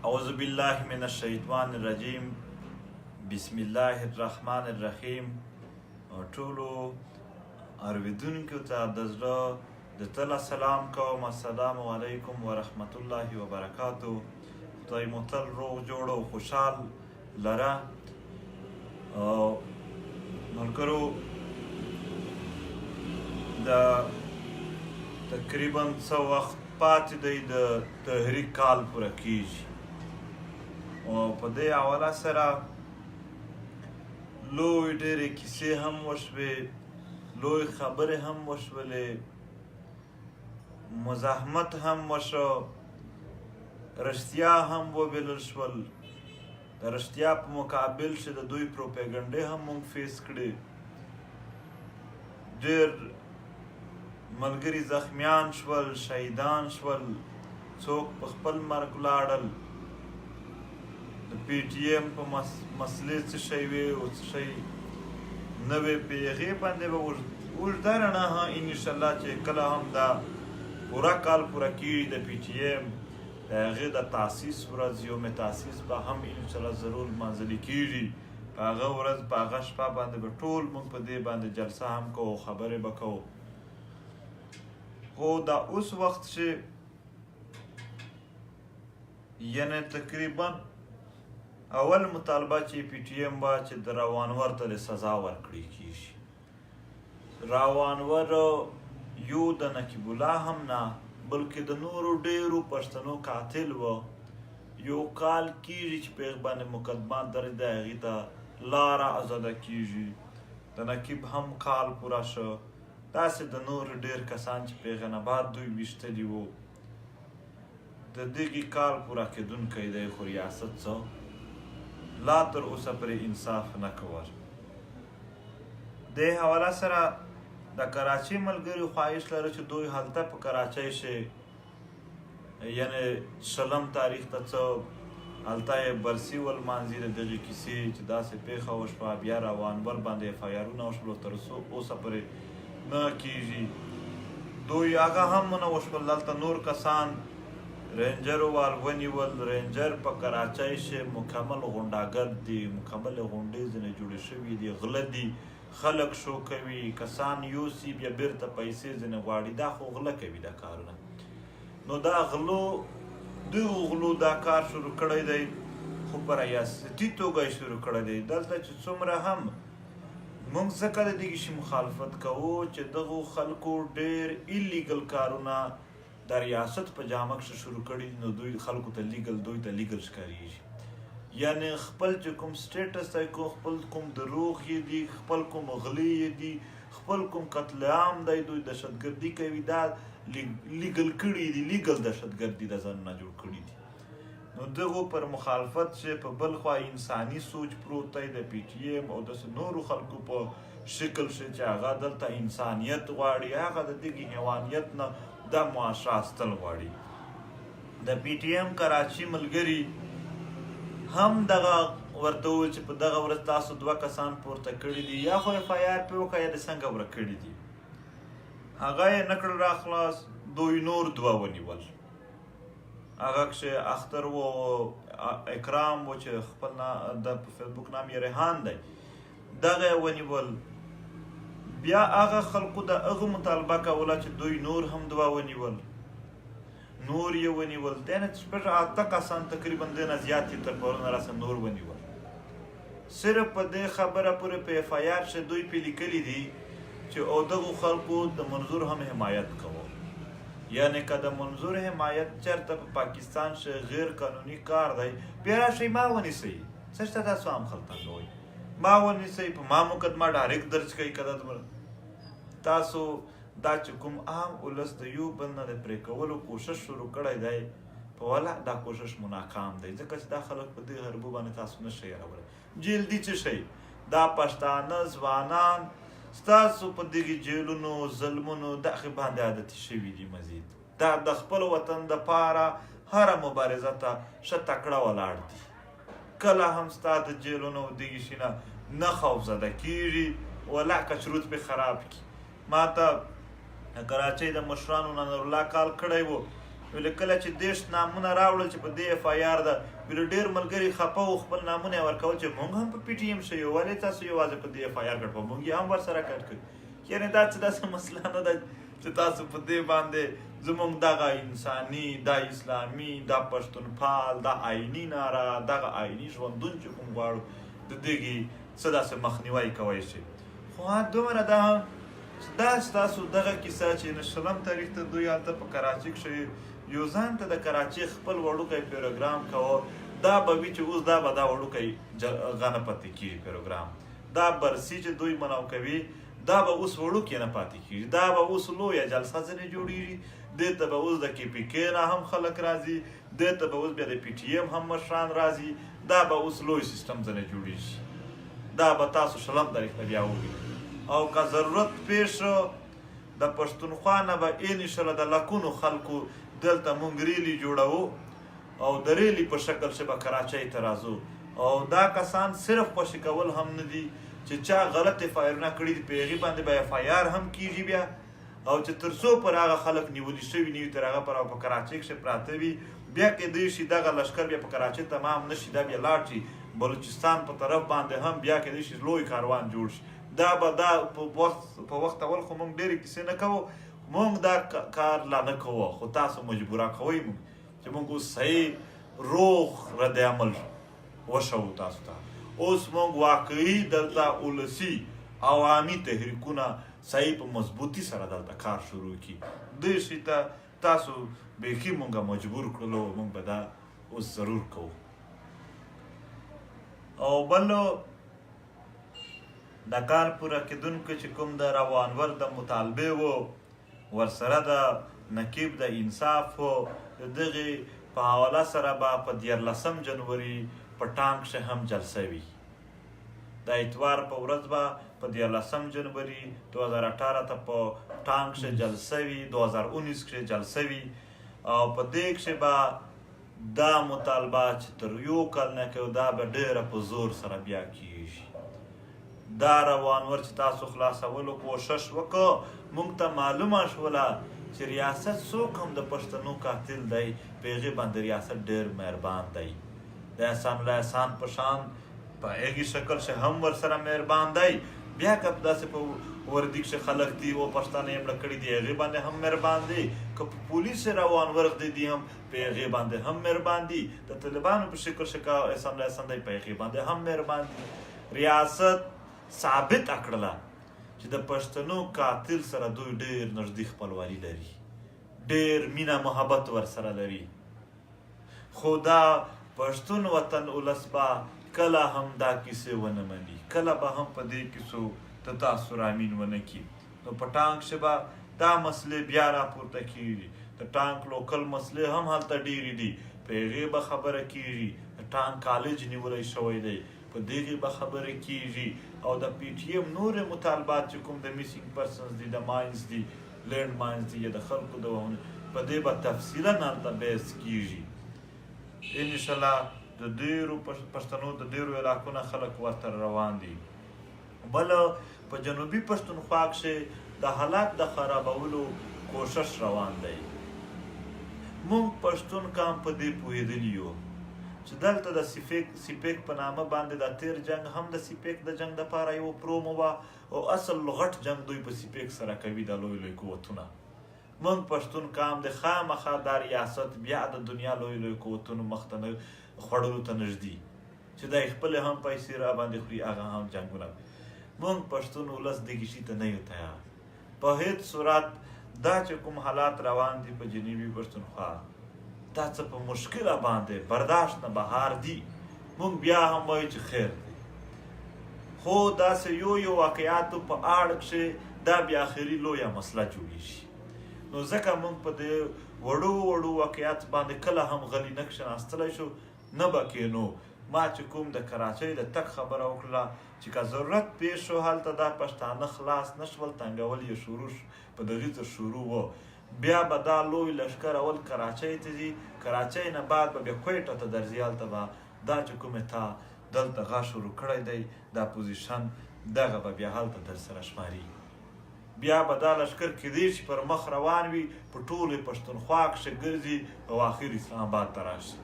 اعوذ بالله من الشیطان الرجیم بسم الله الرحمن الرحیم. ټولو اوریدونکو ته د زړه د تله سلام کوم. السلام علیکم ورحمت الله وبرکاتو. خدای مو تل روغ جوړ او خوشحال لره. ملګرو، د تقریبا څه وخت پاتې دی د تحریک کال پوره کیږي او په دې حواله سره لوی ډېرې کیسې هم وشوې، لوی خبرې هم وشولې، مزاحمت هم وشو، رښتیا هم وبلل شول. د رښتیا په مقابل چې د دوی پروپیګنډې هم موږ فیس کړې. ډېر ملګري زخمیان شول، شهیدان شول، څوک په خپل مرګ ولاړل. د پی ټي ایم په مسلې څه شی وې او څه شی نه وې، په هغې باندې به اوږده رڼا انشاءالله چې کله هم دا پوره کال پوره کېږي د پی ټي ایم د هغې د تاسیس ورځ یوم تاسیس به هم انشاءالله ضرور لمانځلې کېږي. په هغه ورځ په هغه شپه باندې به ټول موږ په دې باندې جلسه هم کوو، خبرې به کوو. خو دا اوس وخت چې یعنې تقریبا اول مطالبه چې پی ټي ایم به چې د روانور ته د سزا ورکړی کېږي. روانور یو د نقیب الله هم نه بلکې د نورو ډېرو پښتنو قاتل و. یو کال کېږي چې په هغې باندې مقدمه درج ده، هغې ته لاره ازاده کېږي. د نقیب هم کال پوره شو، داسې د نور ډېر کسان چې په هغې نه بعد دوی ویشتلي وو. د دغې کال پوره کېدونکی دی، خو ریاست څه لا تر اوسه پرې انصاف نه کول. دې حواله سره د کراچۍ ملګري خواهش لري چې دوی هلته په کراچۍ شي، یعنې 20 تاریخ ته څه هلته یې برسي ولمانځي د دغې کیسې چې داسې پېښه وشوه. بیا روانور باندې اف آی آرونه وشول، تر اوسه پورې نه کېږي. دوی هغه هم ونه وشول. دلته نور کسان رینجرو وال ونیول. رینجر په کراچۍ شي مکمل غونډاګر دي، مکمل غونډې ځینې جوړې شوي دي، غله دي، خلک شو کوي، کسان یوسي بیا بیرته پیسې ځینې غواړي. دا خو غله کوي دا کارونه. نو دا دغو غلو دا کار شروع کړی دی، خو په ریاستي توګه یې شروع کړی دی. دلته چې څومره هم موږ ځکه د دغې شي مخالفت کوو چې دغو خلکو ډېر ایلیګل کارونه د ریاست په جامه کښې شروع کړي دي، نو دوی خلکو ته دوی ته لیګل ښکارېږي. یعنې خپل چې کوم سټیټس دی، خپل کوم دروغ یې دي، خپل کوم غلې یې دي، خپل کوم قتل عام دی، دوی دهشتګردي کوي. دا لیګل کړي دي، لیګل دهشتګردي د ځانونه جوړ کړي دي. نو دغو پر مخالفت چې په بل خوا انساني سوچ پروت دی د پی ټي ایم او داسې نورو خلکو په شکل شي چې هغه دلته انسانیت غواړي، هغه د دغې حیوانیت نه دا معاشره استل غواړي. د پی ټي ایم کراچي ملګري هم دغه ورته وویل چې په دغه ورځ تاسو 2 کسان پورته کړي دي، یا خو اف آی آر پرې وکړه یا د څنګه ورک کړي دي. هغه یې نه کړل راخلاص. دوی نور 2 ونیول. هغه کښې اختر و، اکرام و چې خپل د په فیسبوک نام یې ریحان دی، دغه یې ونیول. بیا هغه خلکو د هغه مطالبه کوله چې دوی نور هم 2 ونیول، نور یې ونیول. دی نه 8 کسان تقریبا دی نه زیات یې تر پرونه راسه نور ونیول. صرف په دې خبره پورې په اف آی آر چې دوی پې لیکلي دي چې او دغو خلکو د منظور هم حمایت کوو. یعنې که د منظور حمایت چېرته په پاکستان شي غیر قانوني کار دی، بیا راشئ ما ونیسئ. څه شته تاسو هم خلطه کوئ، ما ونیسئ، په ما مقدمه ډایرکټ درج کوئ. که تاسو دا چې کوم عام ولس د یو بل نه د پرې کولو کوشش شروع کړی دی، په والله دا کوشش مناکام دی، ځکه چې دا خلک په دې غربو باندې تاسو نه شئ راوړی. جیلدي څه شئ؟ دا پښتانه ځوانان ستاسو په دغې جیلونو ظلمونو دغې باندې عادتي شوي دي. مزید دا د خپل وطن دپاره هره مبارزه ته ښه تکړه ولاړ دي. کله هم ستا د جیلونو دغې شي نه خوفزده کېږي، ولا کچروت پې خراب کړي. ما ته کراچۍ د مشرانو نظر الله کال کړی و، ویل کله چې 10 نامونه راوړل چې په دې اف آی آر ده ویل ډېر ملګري خفه و خپل نامونه یې ورکول چې موږ هم په پی ټي ایم شو یو ولې تاسو یوازې په دې اف آی آر کټ په موږ یې هم ورسره کټ کړ یعنې دا څه داسې مسله نه ده چې تاسو په دې باندې زموږ دغه انساني دا اسلامي دا پښتونپال دا آیني ناره دغه آیني ژوندون چې کوم غواړو د دغې څه داسې مخنیوی کوی شي خو دومره دا ستاسو دغه کیسه چې نشلم تاریخ ته دوی هلته په کراچۍ کښې یو ځان ته د کراچۍ خپل وړوکی پروګرام کوه دا به وي چې اوس دا به دا وړوکی غنه پاتې کېږي پروګرام دا برسي چې دوی منو کوي دا به اوس وړوکی نه پاتې کېږي دا به اوس لویه جلسه ځینې جوړېږي دې ته به اوس د کې پي کې نه هم خلک راځي دې ته به اوس بیا د پي ټي ایم هم مشران راځي دا به اوس لوی سیستم ځینې جوړېږي دا به تاسو شلم تاریخ ته بیا وګورئ او که ضرورت پیښ د پښتونخوا نه به انشاءالله د لکونو خلکو دلته مونږ ریلي جوړوو او د ریلي په شکل چې به کراچۍ ته راځو او دا کسان صرف خوشي کول هم نه دي چې چا غلط فایرونه کړي دي په هغې باندې به اف آی آر هم کېږي بیا او چې تر څو پر هغه خلک نیولي شوي نه وي تر هغه پر په کراچۍ کښې پراته وي بیا کیدای شي دغه لښکر بیا په کراچۍ تمام نه شي دا بیا لاړ شي بلوچستان په طرف باندې هم بیا کیدای شي لوی کاروان جوړ شي دا به دا په وخت اول خو موږ ډېرې کیسې نه کوو موږ دا کار لا نه کوو خو تاسو مجبوره کوئ موږ چې موږ اوس صحیح روغ رد عمل وشوو تاسو ته اوس موږ واقعي دلته ولسي عوامي تحریکونه صحیح په مضبوطي سره دلته کار شروع کړي دې شي ته تاسو بیخي موږ مجبور کړلو موږ به دا اوس ضرور کوو او بل د کار پوره کېدونکو چې کوم د روانور د مطالبې و ورسره د نقیب د انصاف و د دغې په حواله سره به په 14 جنوري په ټانک کښې هم جلسه وي د اتوار په ورځ به په 14 جنوري 2018 ته په ټانک کښې جلسه وي 2019 کښې جلسه وي او په دې کښې به دا مطالبه چې تر یو کال نه کوي دا به ډېره په زور سره بیا کېږي دا روانور چې تاسو خلاصولو کوشش وکړو موږ ته معلومه شوله چې ریاست څوک هم د پښتنو قاتل دی په هغې باندې ریاست ډېر مهربان دی د احسان الله احسان په شان په هغې شکل چې هم ورسره مهربان دی بیا که داسې په وردي کښې خلک دي و پښتانه یې مړه کړي دي هغې باندې هم مهربان دي که په پولیس روانور دي هم په هغې باندې هم مهربان دي د طالبانو په شکل چې احسان الله احسان دی په هغې باندې هم مهربان دي ریاست ثابت کړله چې د پښتنو قاتل سره دوی ډېر نږدې خپلوالي لري ډېر مینه محبت ورسره لري خو دا پښتون وطن ولس به کله هم دا کیسې ونه مني کله به هم په دې کیسو ته تاسو رامین ونه کړي نو په ټانک کښې به دا مسلې بیا راپورته کېږي د ټانک لوکل مسلې هم هلته ډېرې دي په هغې به خبره کېږي د ټانک کالج نیولی شوی دی په دغې به خبرې کېږي او د پی ټي ایم نورې مطالبات چې کوم د میسینګ پرسنز دي د ماینز دي لینډ ماینز دي یا د خلکو د په دې به تفصیلا هلته بحث کېږي انشاءالله د ډېرو پښتنو د ډېرو علاقو نه خلک ورته روان دي بل په جنوبي پښتونخوا کښې د حالات د خرابولو کوشش روان دی موږ پښتون قام په دې پوهېدلي یو چې دلته د سیپیک په نامه باندې د تیر جنگ هم د سیپیک د جنگ دپاره یو پرومو وه او اصل غټ جنگ دوی په سیپیک سره کوي د لوی لوی قوتونه موږ پښتون قام د خامخا دا ریاست بیا د دنیا لوی لوی قوتونو مخ ته خوړلو ته نږدې چې دی خپلې هم پیسې را باندې خوري هغه هم جنګونه موږ پښتون ولس دغې شي ته نه یو تیار په هیڅ صورت دا چې کوم حالات روان دي په جنوبي پښتونخوا دا څه په مشکله باندې برداشت نه بهار دي موږ بیا هم وایو چې خیر دی خو داسې یو واقعاتو په اړه کښې دا بیا آخري لویه مسله جوړېږي نو ځکه موږ په دې وړو واقعات باندې کله هم غلي نه کښېناستلی شو نه به کېنو ما چې کوم د کراچۍ د تګ خبره وکړله چې که ضرورت پیښ شو هلته دا پښتانه خلاص نه شول تنګول یې شروع په دغې ته شروع و بیا به دا لوی لښکر اول کراچۍ ته ځي کراچۍ نه بعد به بیا کویټه ته درځي هلته به دا چې کومې تا دلته غا شروع کړی دی دا پوزیشن دغه به بیا هلته در سره شماري بیا به دا لښکر کیدی شي پر مخ روان وي په ټولې پښتونخوا کښې ګرځي او آخر اسلام آباد ته راشي.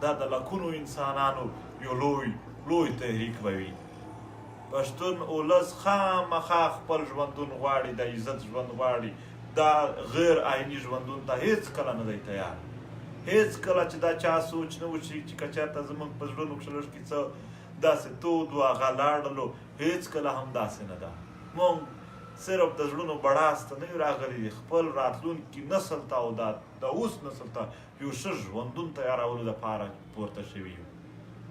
دا د لکونو انسانانو یو لوی تحریک به وي. پښتون اولس خامخا خپل ژوندون غواړي، د عزت ژوند غواړي، دا غیر آیني ژوندون ته هیڅ کله نه دی تیار. هیڅ کله چې دا چا سوچ نه وشي چې که چېرته زموږ په زړونو کښې لږ کې څه داسې تود و هغه لاړلو، هیڅ کله هم داسې نه ده. موږ صرف د زړونو بړاس ته نه یو راغلي دي، خپل راتلونکي نسل ته او د اوس نسل ته یو ښه ژوندون تیارولو دپاره پورته شوي یو.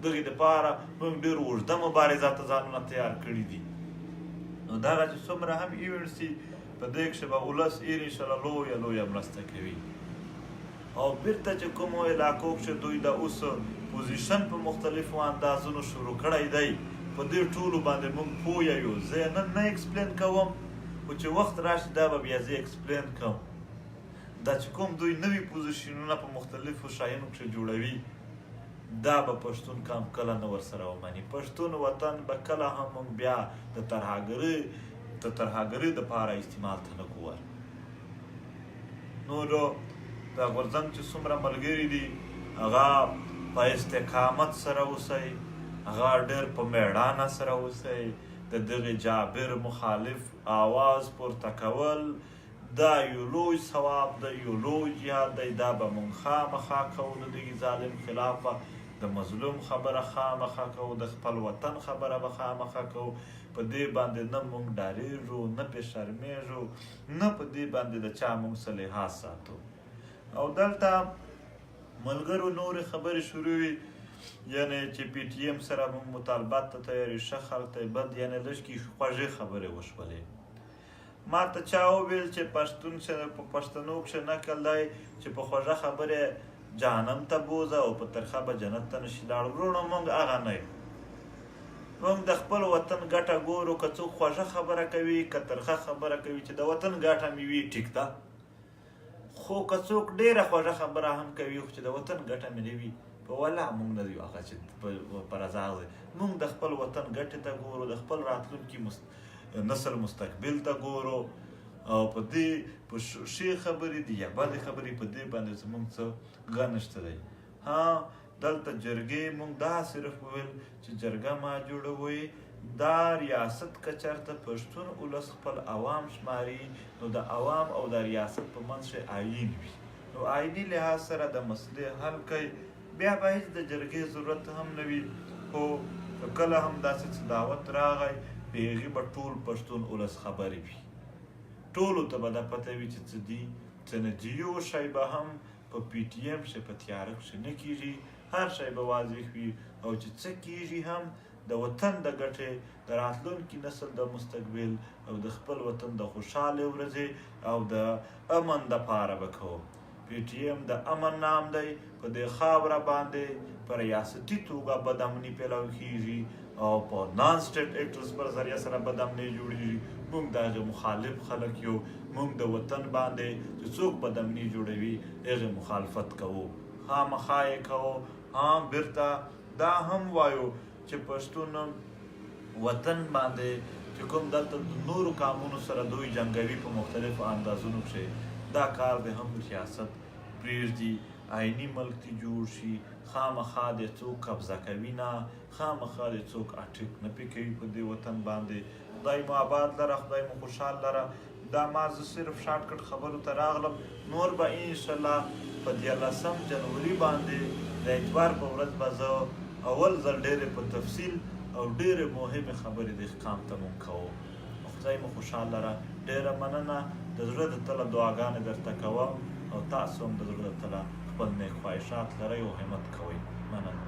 دغې دپاره موږ ډېر اوږده مبارزه ته ځانونه تیار کړي دي. نو دغه چې څومره هم ایونټ سي په دې کښې به ولس انشاءالله لویه مرسته کوي. او بیرته چې کومو علاقو کښې دوی د اوس پوزیشن په مختلفو اندازونو شروع کړی دی، په دې ټولو باندې موږ پوه یو. زه یې نن نه ایکسپلین کوم، خو چې وخت راشي دا به بیا زه ایکسپلین کوم. دا چې کوم دوی نوي پوزیشنونه په مختلفو شیانو کښې جوړوي، دا به پښتون کام کله نه ورسره ومني. پښتون وطن به کله هم موږ بیا د ترهګرۍ دپاره استعمال ته نه کوو. نورو د غورځنګ چې څومره ملګري دي هغه په استقامت سره اوسئ، هغه ډېر په میړانه سره اوسئ. د دغې جابر مخالف آواز پورته کول دا یو لوی ثواب دی، یو لوی جهاد دی. دا به موږ خامخا کوو، د دغې ظالم خلافه د مظلوم خبره خامخا کوو، د خپل وطن خبره به خامخا کوو. په دې باندې نه موږ ډارېږو، نه پې شرمېږو، نه په دې باندې د چا موږ څه لحاظ ساتو. او دلته ملګرو نورې خبرې شروع وي، یعنې چې پی ټي ایم سره موږ مطالبات ته تیارې ښه خلک ته بد، یعنې لږ کې خوږې خبرې وشولې. ما ته چا وویل چې پښتون چې په پښتنو کښې نقل دی چې په خوږه خبرې جهنم ته بوځه او په ترخه به جنت ته نشي لاړ. وروڼو موږ هغه نه یو. موږ د خپل وطن ګټه ګورو، که څوک خوږه خبره کوي که ترخه خبره کوي، چې د وطن ګټه مې وي ټیک ده. خو که څوک ډېره خوږه خبره هم کوي خو چې د وطن ګټه مې نه وي، په والله موږ نه یو هغه چې په رضا دی. موږ د خپل وطن ګټې ته ګورو، د خپل راتلونکي نسل مستقبل ته ګورو. او په دې په ښې خبرې دي یا بدې خبرې، په دې باندې زموږ څه ګڼ نشته دی. دلته جرګې موږ دا صرف وویل چې جرګه ما جوړوئ، دا ریاست که چېرته پښتون ولس خپل عوام شماري، نو د عوام او د ریاست په منځ کښې آیین وي. نو آیني لحاظ سره د مسلې حل کوي، بیا به هېڅ د جرګې ضرورت هم نه وي. خو که کله هم داسې څه دعوت راغی، په هغې به ټول پښتون ولس خبرې وي. ټولو ته به دا پته وي چې څه دي څه نه دي. یو شی به هم په پی ټي ایم کښې په تیاره کښې نه کېږي، هر شی به واضح وي. او چې څه کېږي هم د وطن د ګټې، د راتلونکي نسل د مستقبل او د خپل وطن د خوشحالې ورځې او د امن دپاره به کوو. پی ټي ایم د امن نام دی. په دې خاوره باندې په ریاستي توګه بدامني پیلو کېږي او په نان سټیټ ایکټرز پر ذریعه سره بدامني جوړېږي. موږ د هغې مخالف خلک یو. موږ د وطن باندې چې څوک بدامني جوړوي هغې مخالفت کوو، خامخا یې کوو. بیرته دا هم وایو چې پښتون وطن باندې چې کوم دلته د نورو قامونو سره دوی جنګوي په مختلفو اندازونو کښې، دا کار د هم ریاست پرېږدي، آیني ملک دې جوړ شي. خامخا دې څوک قبضه کوي نه، خامخا دې څوک اټیک نه پې کوي په دې وطن باندې. خدای مو آباد لره، خدای مو خوشحال لره. دا ما زه صرف شارټکټ خبرو ته راغلم. نور به انشاءالله په 14 جنوري باندې د اتوار په ورځ به زه اول ځل ډېرې په تفصیل او ډېرې مهمې خبرې د قام ته مونږ کوو. خدای مو خوشحال لره. ډېره مننه. د زړه د تله دعاګانې درته کوم او تاسو هم د زړه د تله خپل نیک خواهشات لرئ او همت کوئ. مننه.